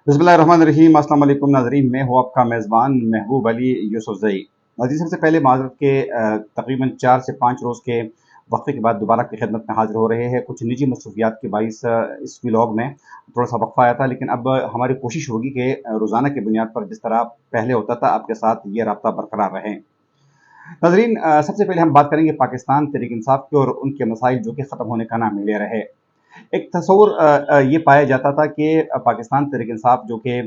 बिस्मिल्लाहिर्रहमानिर्रहीम। अस्सलाम वालेकुम नाज़रीन, मैं हूँ आपका मेज़बान महबूब अली यूसुफ़ज़ई। नाज़रीन, सबसे पहले माज़रत के तकरीबन 4 से 5 रोज़ के वक्फ़े के बाद दोबारा आपकी खिदमत में हाज़िर हो रहे हैं। कुछ निजी मसरूफ़ियात के बाइस इस व्लॉग में थोड़ा-सा वक़्फ़ा आया था, लेकिन अब हमारी कोशिश होगी कि रोज़ाना की बुनियाद पर जिस तरह पहले होता था, आपके साथ ये राब्ता बरकरार रहे। नाज़रीन, सबसे पहले हम बात करेंगे पाकिस्तान तहरीक-इंसाफ़ की और उनके मसाइल जो कि ख़त्म होने का नाम नहीं ले रहे। एक तस्वुर ये पाया जाता था कि पाकिस्तान तहरीक-इंसाफ़ जो कि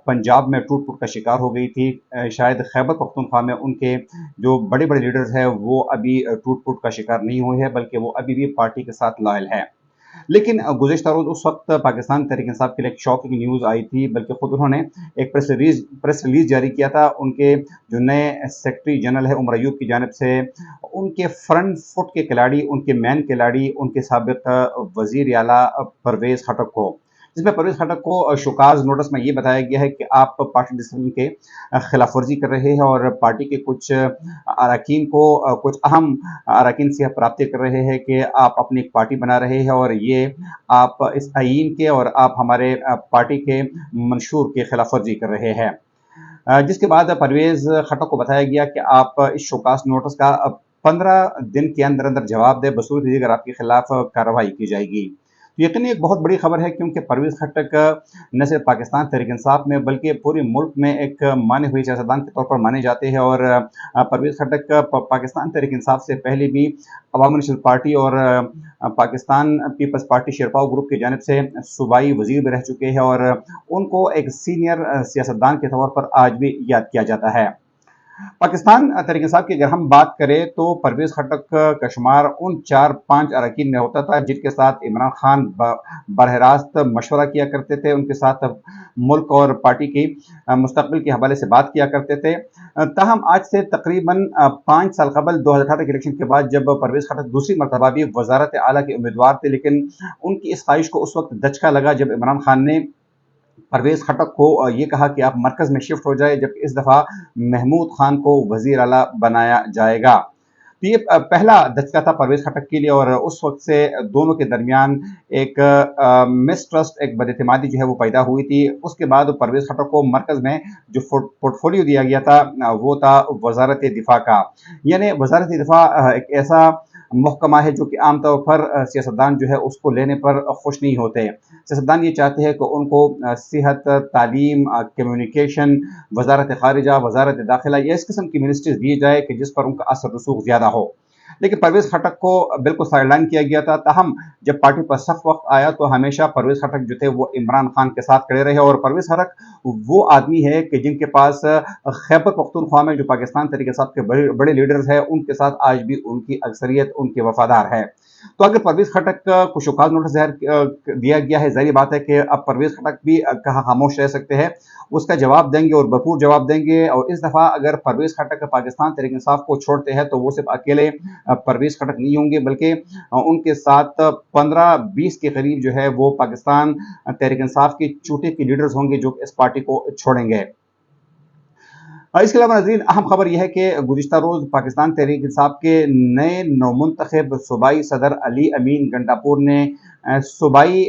पंजाब में टूट-फूट का शिकार हो गई थी। शायद खैबर पख्तूनख्वा में उनके जो बड़े-बड़े लीडर्स हैं वो अभी टूट-फूट का शिकार नहीं हुए हैं, बल्कि वो अभी भी पार्टी के साथ लॉयल हैं। लेकिन गुज़िश्ता रोज़ उस वक़्त पाकिस्तान तहरीक-इंसाफ़ के लिए एक शॉकिंग न्यूज़ आई थी, बल्कि खुद उन्होंने एक प्रेस रिलीज़ जारी किया था। उनके जो नए सेक्रेटरी जनरल है उमर अयूब की जानिब से उनके फ्रंट फुट के खिलाड़ी, उनके मेन खिलाड़ी, उनके साबिक़ वज़ीर आला परवेज़ खटक को, जिसमें परवेज़ खटक को शोकाज़ नोटिस में ये बताया गया है कि आप पार्टी डिसिप्लिन के खिलाफ वर्जी कर रहे हैं और पार्टी के कुछ अरकान को कुछ अहम अरकान से प्राप्ति कर रहे हैं कि आप अपनी एक पार्टी बना रहे हैं और ये आप इस आईन के और आप हमारे पार्टी के मंशूर के खिलाफ वर्जी कर रहे हैं। जिसके बाद परवेज़ खटक को बताया गया कि आप इस शोकास नोटिस का 15 दिन के अंदर अंदर जवाब दें, बसूरत अगर आपके खिलाफ कार्रवाई की जाएगी। तो यकीन एक बहुत बड़ी खबर है, क्योंकि परवेज़ खटक न सिर्फ पाकिस्तान तहरीक-इंसाफ़ में बल्कि पूरे मुल्क में एक माने हुए सियासतदान के तौर पर माने जाते हैं और परवेज़ खटक पाकिस्तान तहरीक-इंसाफ़ से पहले भी अवामी नेशनल पार्टी और Pakistan Peoples Party Sherpao group की जानिब से सूबाई वज़ीर भी रह चुके हैं और उनको एक सीनियर सियासतदान के तौर पर आज भी याद किया जाता है। पाकिस्तान तहरीक-इंसाफ़ की अगर हम बात करें तो परवेज़ खटक का शुमार उन 4-5 अरकान में होता था जिनके साथ इमरान खान बरह रास्त मशवरा किया करते थे, उनके साथ मुल्क और पार्टी की मुस्तकबिल के हवाले से बात किया करते थे। ताहम आज से तकरीबन 5 साल कबल 2018 के इलेक्शन के बाद जब परवेज़ खटक दूसरी मरतबा भी वज़ारत आला के उम्मीदवार थे, लेकिन उनकी इस ख्वाहिश को उस वक्त दचका लगा जब इमरान खान ने परवेज़ खटक को ये कहा कि आप मरकज़ में शिफ्ट हो जाए, जबकि इस दफ़ा महमूद खान को वज़ीर आला बनाया जाएगा। तो ये पहला दचका था परवेज़ खटक के लिए और उस वक्त से दोनों के दरमियान एक मिसट्रस्ट, एक बदएतमादी जो है वो पैदा हुई थी। उसके बाद परवेज़ खटक को मरकज़ में जो पोर्टफोलियो दिया गया था वो था वज़ारत दिफा का। यानी वज़ारत दिफा एक ऐसा महकमा है जो कि आमतौर पर सियासतदान जो है उसको लेने पर खुश नहीं होते। सियासतदान ये चाहते हैं कि उनको सेहत, तालीम, कम्युनिकेशन, वज़ारत ख़ारिजा, वज़ारत दाखिला या इस किस्म की मिनिस्ट्रीज़ दी जाए कि जिस पर उनका असर रसूख ज़्यादा हो। लेकिन परवेज़ खटक को बिल्कुल साइडलाइन किया गया था। ताहम जब पार्टी पर सख्त वक्त आया तो हमेशा परवेज़ खटक जो थे वो इमरान खान के साथ खड़े रहे और परवेज़ खटक वो आदमी है कि जिनके पास खैबर पख्तूनख्वा में जो पाकिस्तान तहरीक-इंसाफ़ के बड़े बड़े लीडर्स हैं उनके साथ आज भी उनकी अक्सरियत उनके वफादार है। तो अगर परवेज़ खटक को शोकाज़ नोटिस दिया गया है, ज़ाहिर बात है कि अब परवेज़ खटक भी कहाँ खामोश रह सकते हैं, उसका जवाब देंगे और भरपूर जवाब देंगे। और इस दफ़ा अगर परवेज़ खटक पाकिस्तान तहरीक-इंसाफ़ को छोड़ते हैं तो वो सिर्फ अकेले परवेज़ खटक नहीं होंगे, बल्कि उनके साथ 15-20 के करीब जो है वो पाकिस्तान तहरीक-इंसाफ़ के चूटे के लीडर्स होंगे जो इस पार्टी को छोड़ेंगे। इसके अलावा नाज़रीन, अहम खबर यह है कि गुज़िश्ता रोज़ पाकिस्तान तहरीक-इंसाफ़ के नए नौमुंतखब सूबाई सदर अली अमीन गंडापुर ने सूबाई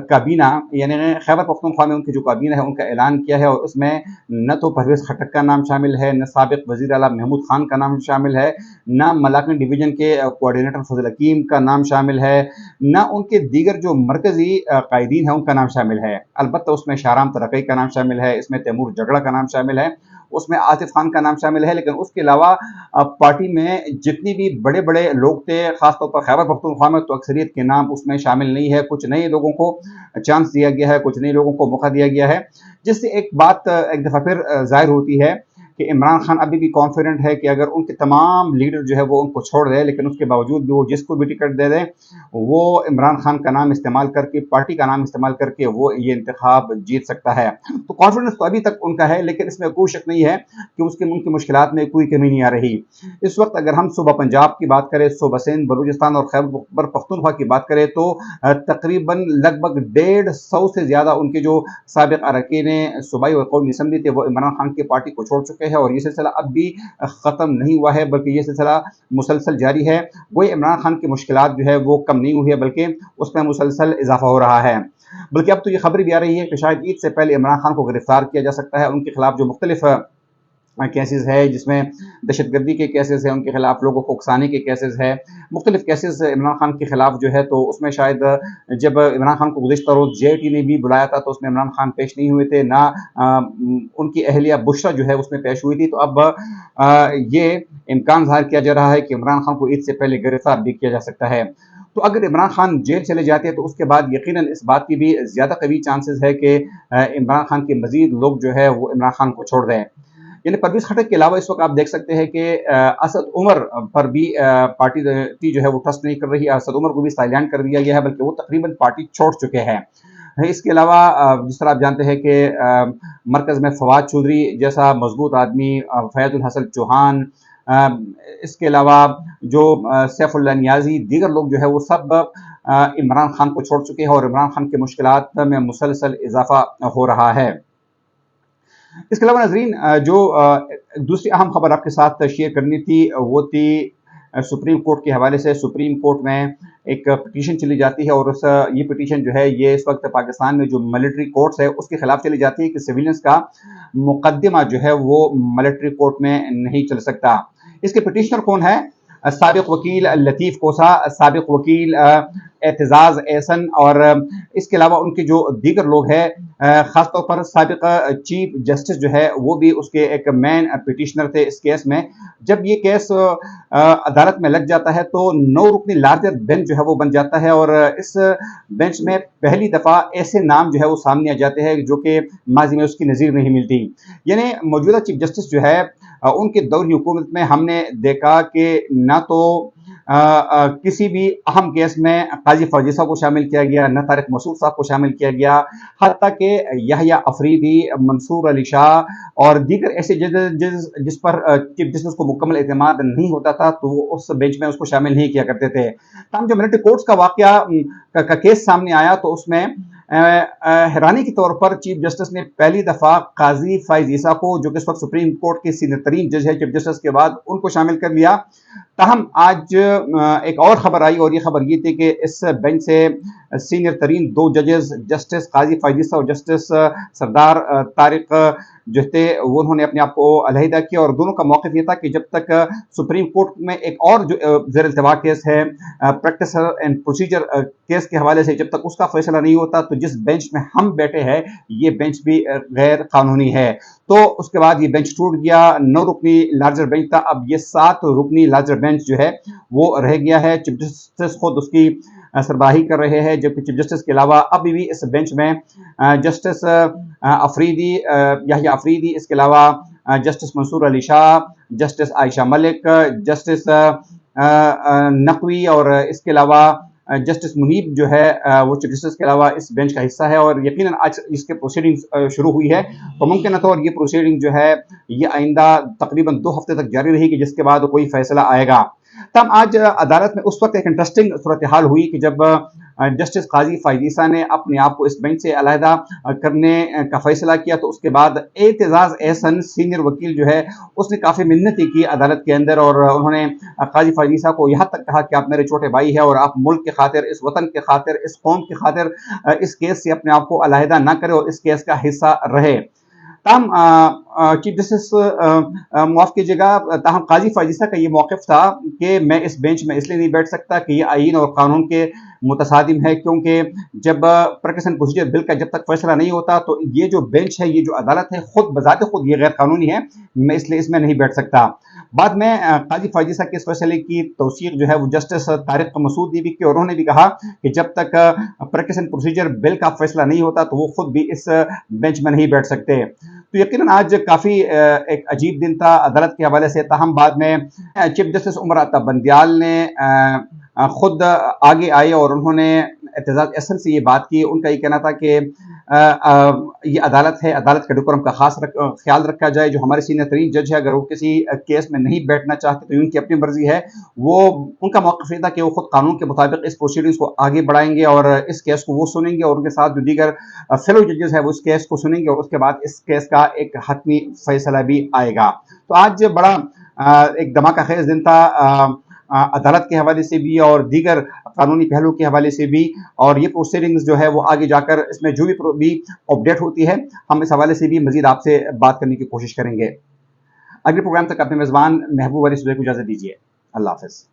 काबीना यानी खैबर पख्तूनख्वा में उनकी जो काबीना है उनका ऐलान किया है और उसमें न तो परवेज़ खटक का नाम शामिल है, न साबिक़ वज़ीर आला महमूद खान का नाम शामिल है, न मलाकन डिवीज़न के कोऑर्डिनेटर फज़ल हकीम का नाम शामिल है, न उनके दीगर जो मरकज़ी कायदीन हैं उनका नाम शामिल है। अलबत्ता उसमें शाहराम तरक़ई का नाम शामिल है, इसमें तैमूर जगड़ा का नाम शामिल है, उसमें आसिफ खान का नाम शामिल है। लेकिन उसके अलावा पार्टी में जितनी भी बड़े-बड़े लोग थे, ख़ासतौर पर खैबर पख्तूनख्वा में, तो अक्सरियत के नाम उसमें शामिल नहीं है। कुछ नए लोगों को चांस दिया गया है, कुछ नए लोगों को मौका दिया गया है, जिससे एक बात एक दफ़ा फिर ज़ाहिर होती है कि इमरान खान अभी भी कॉन्फिडेंट है कि अगर उनके तमाम लीडर जो है वो उनको छोड़ दें, लेकिन उसके बावजूद भी वो जिसको भी टिकट दे दें, वो इमरान खान का नाम इस्तेमाल करके, पार्टी का नाम इस्तेमाल करके वो ये इंतखाब जीत सकता है। तो कॉन्फिडेंस तो अभी तक उनका है, लेकिन इसमें कोई शक नहीं है कि उनकी मुश्किलात में कोई कमी नहीं आ रही। इस वक्त अगर हम सूबा पंजाब की बात करें, सूबा सिंध, बलूचिस्तान और खैबर पख्तूनख्वा की बात करें तो तकरीबन लगभग 150 से ज़्यादा उनके जो साबिक़ अरकान सूबाई और कौमी असम्बली थे वो इमरान खान की पार्टी को छोड़ चुके हैं और ये सिलसिला अब भी ख़त्म नहीं हुआ है, बल्कि ये सिलसिला मुसलसल जारी है। वही इमरान खान की मुश्किलात जो है वो कम नहीं हुई है, बल्कि उसमें मुसलसल इजाफा हो रहा है। بلکہ اب تو یہ خبر بھی آ رہی ہے کہ شاید عید سے پہلے عمران خان کو گرفتار کیا جا سکتا ہے. ان کے خلاف جو مختلف کیسز ہے جس میں دہشت گردی کے کیسز ہیں، ان کے خلاف لوگوں کو اکسانے کے کیسز ہے، مختلف کیسز عمران خان کے خلاف جو ہے، تو اس میں شاید جب عمران خان کو گزشتہ روز جے ٹی نے بھی بلایا تھا تو اس میں عمران خان پیش نہیں ہوئے تھے، نہ ان کی اہلیہ بشرا جو ہے اس میں پیش ہوئی تھی. تو اب یہ امکان ظاہر کیا جا رہا ہے کہ عمران خان کو عید سے پہلے گرفتار بھی کیا جا سکتا ہے. تو اگر عمران خان جیل چلے جاتے ہیں تو اس کے بعد یقیناً اس بات کی بھی زیادہ قوی چانسز ہے کہ عمران خان کے مزید لوگ جو ہے وہ عمران خان کو چھوڑ دیں. یعنی پرویز خٹک کے علاوہ اس وقت آپ دیکھ سکتے ہیں کہ اسد عمر پر بھی پارٹی جو ہے وہ ٹرسٹ نہیں کر رہی. اسد عمر کو بھی سائلنٹ کر دیا گیا ہے، بلکہ وہ تقریباً پارٹی چھوڑ چکے ہیں. اس کے علاوہ جس طرح آپ جانتے ہیں کہ مرکز میں فواد چودھری جیسا مضبوط آدمی، فیض الحسن چوہان، اس کے علاوہ جو سیف اللہ نیازی، دیگر لوگ جو ہے وہ سب عمران خان کو چھوڑ چکے ہیں اور عمران خان کے مشکلات میں مسلسل اضافہ ہو رہا ہے. اس کے علاوہ ناظرین جو دوسری اہم خبر آپ کے ساتھ شیئر کرنی تھی وہ تھی سپریم کورٹ کے حوالے سے. سپریم کورٹ میں ایک پٹیشن چلی جاتی ہے اور یہ پٹیشن جو ہے یہ اس وقت پاکستان میں جو ملٹری کورٹس ہے اس کے خلاف چلی جاتی ہے کہ سویلنس کا مقدمہ جو ہے وہ ملٹری کورٹ میں نہیں چل سکتا. اس کے پٹیشنر کون ہے؟ سابق وکیل لطیف کوسا، سابق وکیل اعتزاز احسن، اور اس کے علاوہ ان کے جو دیگر لوگ ہیں، خاص طور پر سابق چیف جسٹس جو ہے وہ بھی اس کے ایک مین پٹیشنر تھے اس کیس میں. جب یہ کیس عدالت میں لگ جاتا ہے تو 9 رکنی لارجر بینچ جو ہے وہ بن جاتا ہے، اور اس بینچ میں پہلی دفعہ ایسے نام جو ہے وہ سامنے آ جاتے ہیں جو کہ ماضی میں اس کی نظیر نہیں ملتی. یعنی موجودہ چیف جسٹس جو ہے ان کے دور حکومت میں ہم نے دیکھا کہ نہ تو کسی بھی اہم کیس میں قاضی فوجی صاحب کو شامل کیا گیا، نہ طارق مسعود صاحب کو شامل کیا گیا، حتیٰ کہ یحییٰ افریدی، منصور علی شاہ اور دیگر ایسے جس پر چیف جسٹس کو مکمل اعتماد نہیں ہوتا تھا تو وہ اس بینچ میں اس کو شامل نہیں کیا کرتے تھے. تاہم جو ملٹری کورٹس کا واقعہ کا کیس سامنے آیا تو اس میں حیرانی کے طور پر چیف جسٹس نے پہلی دفعہ قاضی فائز عیسیٰ کو، جو کہ اس وقت سپریم کورٹ کے سینئر ترین جج ہے چیف جسٹس کے بعد، ان کو شامل کر لیا. تاہم آج ایک اور خبر آئی اور یہ خبر یہ تھی کہ اس بینچ سے سینئر ترین 2 ججز جسٹس قاضی فائز عیسیٰ اور جسٹس سردار طارق جو تھے وہ انہوں نے اپنے آپ کو علیحدہ کیا، اور دونوں کا موقف یہ تھا کہ جب تک سپریم کورٹ میں ایک اور جو زیر التوا کیس ہے پریکٹس اینڈ پروسیجر کیس کے حوالے سے، جب تک اس کا فیصلہ نہیں ہوتا تو جس بینچ میں ہم بیٹھے ہیں یہ بینچ بھی غیر قانونی ہے. تو اس کے بعد یہ بینچ ٹوٹ گیا. 9 رکنی لارجر بینچ تھا، اب یہ 7 رکنی لارجر بینچ جو ہے وہ رہ گیا ہے. چیف جسٹس خود اس کی سربراہی کر رہے ہیں، جبکہ چیف جسٹس کے علاوہ ابھی بھی اس بینچ میں جسٹس افریدی، یحییٰ افریدی، اس کے علاوہ جسٹس منصور علی شاہ، جسٹس عائشہ ملک، جسٹس نقوی، اور اس کے علاوہ جسٹس منیب جو ہے وہ چیف جسٹس کے علاوہ اس بینچ کا حصہ ہے. اور یقیناً آج اس کے پروسیڈنگ شروع ہوئی ہے تو ممکن طور یہ پروسیڈنگ جو ہے یہ آئندہ تقریباً 2 ہفتے تک جاری رہے گی، جس کے بعد کوئی فیصلہ آئے گا. تب آج عدالت میں اس وقت ایک انٹرسٹنگ صورتحال ہوئی کہ جب جسٹس قاضی فائز عیسیٰ نے اپنے آپ کو اس بینچ سے علیحدہ کرنے کا فیصلہ کیا تو اس کے بعد اعتزاز احسن سینئر وکیل جو ہے اس نے کافی منتیں کی عدالت کے اندر، اور انہوں نے قاضی فائز عیسیٰ کو یہاں تک کہا کہ آپ میرے چھوٹے بھائی ہیں اور آپ ملک کے خاطر، اس وطن کے خاطر، اس قوم کی خاطر اس کیس سے اپنے آپ کو علیحدہ نہ کرے اور اس کیس کا حصہ رہے. تاہم چیف جسٹس معاف کیجیے گا، تاہم قاضی فائز عیسیٰ کا یہ موقف تھا کہ میں اس بینچ میں اس لیے نہیں بیٹھ سکتا کہ یہ آئین اور قانون کے متصادم ہے، کیونکہ جب پریکٹس اینڈ پروسیجر بل کا جب تک فیصلہ نہیں ہوتا تو یہ جو بینچ ہے، یہ جو عدالت ہے، خود بذات خود یہ غیر قانونی ہے، میں اس لیے اس میں نہیں بیٹھ سکتا. بعد میں قاضی فائز عیسیٰ کے اس فیصلے کی توثیق جو ہے وہ جسٹس طارق مسعود نے بھی کی، اور انہوں نے بھی کہا کہ جب تک پریکٹس اینڈ پروسیجر بل کا فیصلہ نہیں ہوتا تو وہ خود بھی اس بینچ میں نہیں بیٹھ سکتے. تو یقیناً آج کافی ایک عجیب دن تھا عدالت کے حوالے سے. تاہم بعد میں چیف جسٹس عمر عطا بندیال نے خود آگے آئے اور انہوں نے اعتزاز احسن سے یہ بات کی. ان کا یہ کہنا تھا کہ یہ عدالت ہے، عدالت کے ڈیکورم کا خاص خیال رکھا جائے. جو ہمارے سینئر ترین جج ہے اگر وہ کسی کیس میں نہیں بیٹھنا چاہتے تو ان کی اپنی مرضی ہے. وہ ان کا موقف یہ تھا کہ وہ خود قانون کے مطابق اس پروسیڈنگز کو آگے بڑھائیں گے اور اس کیس کو وہ سنیں گے، اور ان کے ساتھ جو دیگر فیلو ججز ہیں وہ اس کیس کو سنیں گے، اور اس کے بعد اس کیس کا ایک حتمی فیصلہ بھی آئے گا. تو آج بڑا ایک دھماکہ خیز دن تھا عدالت کے حوالے سے بھی اور دیگر قانونی پہلو کے حوالے سے بھی، اور یہ پروسیڈنگز جو ہے وہ آگے جا کر اس میں جو بھی اپڈیٹ ہوتی ہے ہم اس حوالے سے بھی مزید آپ سے بات کرنے کی کوشش کریں گے۔ اگلے پروگرام تک اپنے میزبان محبوب علی صدیقی کو اجازت دیجیے۔ اللہ حافظ۔